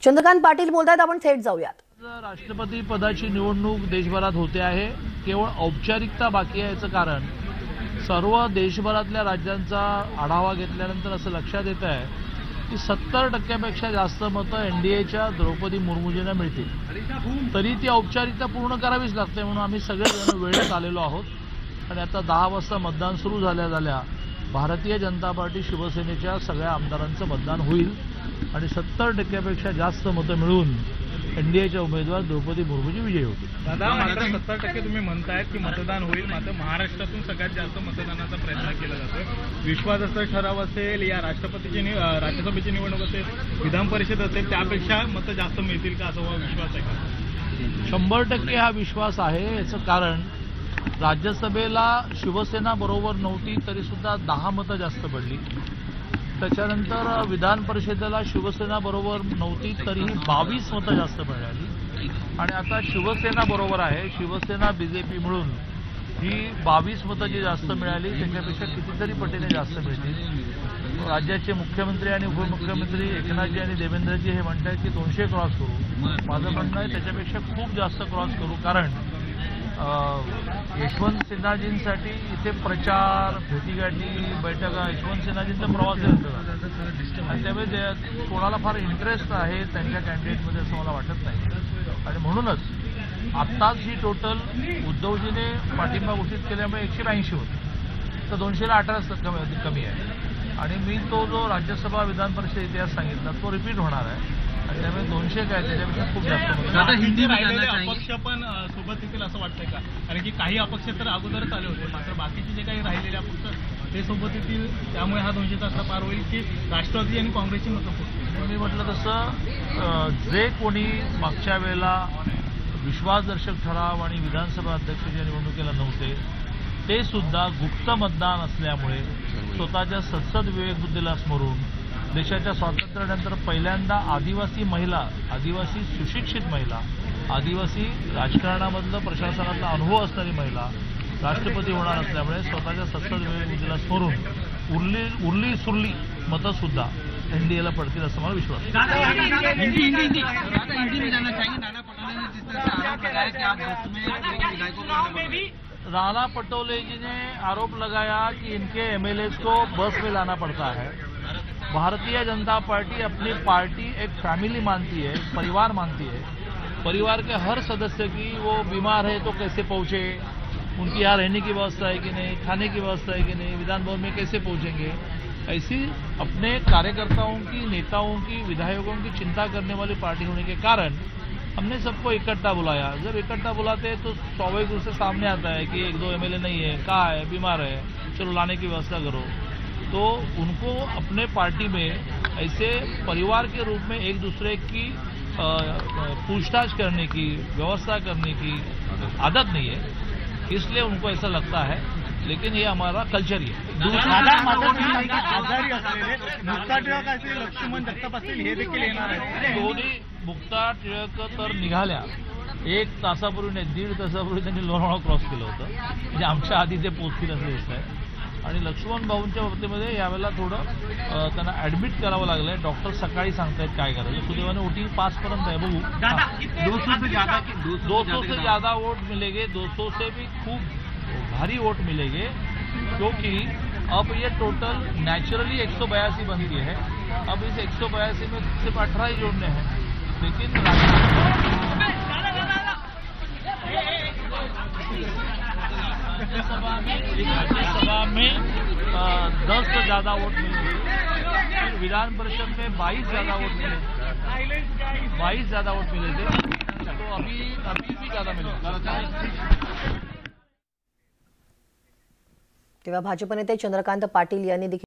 चंद्रकांत पाटील बोलतात, आपण थेट जाऊयात। राष्ट्रपती पदाची निवडणूक देशभरात होते आहे। केवळ औपचारिकता बाकी आहे। याचं कारण सर्व देशभरातल्या राज्यांचा आढावा घेतल्यानंतर असं लक्षात येत आहे की 70% जास्त मतं एनडीएच्या द्रौपदी मुर्मूजींना मिळतील। तरी ती औपचारिकता पूर्ण करावीच लागते, म्हणून आम्ही सगळेजण वेळेत आलेलो आहोत। आणि आता 10 वाजता मतदान सुरू झाल्या भारतीय जनता पार्टी शिवसेनेच्या सगळ्या आमदारांचं मतदान होईल आणि 70%पेक्षा जास्त मतं मिळून एनडीएच्या उमेदवार द्रौपदी मुर्मूजी विजयी होतील। दादा, मात्र 70% तुम्ही म्हणतायत की मतदान होईल, मात्र महाराष्ट्रातून सगळ्यात जास्त मतदानाचा प्रयत्न केला जातो। विश्वासाचा ठराव असेल या राज्यसभेची निवडणूक असेल, विधान परिषद असेल, त्यापेक्षा मतं जास्त मिळतील का, असा विश्वास आहे का? 100% हा विश्वास आहे। याचं कारण राज्यसभेला शिवसेना बरोबर नव्हती तरी सुद्धा 10 मतं जास्त पडली। त्याच्यानंतर विधान परिषदेला शिवसेना बरोबर नव्हती तरीही 22 मतं जास्त मिळाली आणि आता शिवसेना बरोबर आहे। शिवसेना बीजेपी मिळून ही 22 मतं जी जास्त मिळाली त्याच्यापेक्षा कितीतरी पटीने जास्त मिळतील। राज्याचे मुख्यमंत्री आणि उपमुख्यमंत्री एकनाथजी आणि देवेंद्रजी हे म्हणतात की 200 क्रॉस करू। माझं म्हणणं आहे त्याच्यापेक्षा खूप जास्त क्रॉस करू, कारण यशवंत सिन्हाजींसाठी इथे प्रचार, भेटीगाठी, बैठका, यशवंत सिन्हाजींचा प्रवास होतो आणि त्यामुळे कोणाला फार इंटरेस्ट आहे त्यांच्या कॅन्डिडेटमध्ये असं मला वाटत नाही। आणि म्हणूनच आत्ताच ही टोटल उद्धवजीने पाठिंबा घोषित केल्यामुळे 182 होती, तर 200ला 18 कमी आहे। आणि मी तो जो राज्यसभा विधान परिषद इतिहास सांगितला तो रिपीट होणार आहे आणि त्यामुळे 200 काय त्याच्यापेक्षा खूप जास्त। आता हिंदी राहिलेले अपक्ष पण सोबत येतील असं वाटतंय का? कारण की काही अपक्ष तर अगोदरच आले होते, मात्र बाकीचे जे काही राहिलेले अपक्ष ते सोबत येतील, त्यामुळे हा 200चा असा पार होईल की राष्ट्रवादी आणि काँग्रेसची मतं फुटतील। मी म्हटलं तसं जे कोणी मागच्या वेळेला विश्वासदर्शक ठराव आणि विधानसभा अध्यक्षाच्या निवडणुकीला नव्हते ते सुद्धा गुप्त मतदान असल्यामुळे स्वतःच्या सत्सद विवेकबुद्धीला स्मरून देशाच्या स्वातंत्र्यानंतर पहिल्यांदा आदिवासी महिला, आदिवासी सुशिक्षित महिला, आदिवासी राजकारणामधलं प्रशासनातला अनुभव असणारी महिला राष्ट्रपती होणार असल्यामुळे स्वतःच्या सत्सद विवेकबुद्धीला स्मरून उरली सुरली मतं सुद्धा एनडीएला पडतील असं मला विश्वास है। राणा पटोले जी ने आरोप लगाया कि इनके एमएलएज को बस में लाना पड़ता है। भारतीय जनता पार्टी अपनी पार्टी एक फैमिली मानती है, परिवार मानती है। परिवार के हर सदस्य की, वो बीमार है तो कैसे पहुंचे, उनकी यहाँ रहने की व्यवस्था है कि नहीं, खाने की व्यवस्था है कि नहीं, विधान भवन में कैसे पहुंचेंगे, ऐसी अपने कार्यकर्ताओं की, नेताओं की, विधायकों की चिंता करने वाली पार्टी होने के कारण हमने सबको इकट्ठा बुलाया। जब इकट्ठा बुलाते हैं तो स्वाभाविक रूप से सामने आता है कि 1-2 एमएलए नहीं है, कहाँ है, बीमार है, चलो लाने की व्यवस्था करो। तो उनको अपने पार्टी में ऐसे परिवार के रूप में एक दूसरे की पूछताछ करने की, व्यवस्था करने की आदत नहीं है, इसलिए उनको ऐसा लगता है। लेकिन ये हमारा कल्चर ही है। लक्ष्मण जगताप असतील हे देखील येणार आहे। दोन्ही मुक्ता टिळक तर निघाल्या 1 तासापूर्वी नाही, 1.5 तासापूर्वी त्यांनी लोणावळा क्रॉस केलं होतं, म्हणजे आमच्या आधी ते पोहोचतील असं दिसत आहे। आणि लक्ष्मण भाऊंच्या बाबतीमध्ये यावेळेला थोडं त्यांना ॲडमिट करावं लागलंय। डॉक्टर सकाळी सांगतायत काय करायचं। सुदैवाने वोटिंग 5 पर्यंत आहे, बघू। 200 से ज़्यादा वोट मिलेंगे, 200 से भी खूब भारी वोट मिलेंगे, क्योंकि अब ये टोटल नेचुरली 182 बनती है। अब इस 182 में सिर्फ 18 ही जोड़ने हैं, लेकिन राज्यसभा में 10 से ज़्यादा वोट मिलेंगे, फिर विधान परिषद में 22 ज़्यादा वोट मिलेंगे, 22 ज़्यादा वोट मिलेंगे, तो अभी भी ज़्यादा मिलेंगे। तेव्हा भाजप नेते चंद्रकांत पाटील यांनी देखील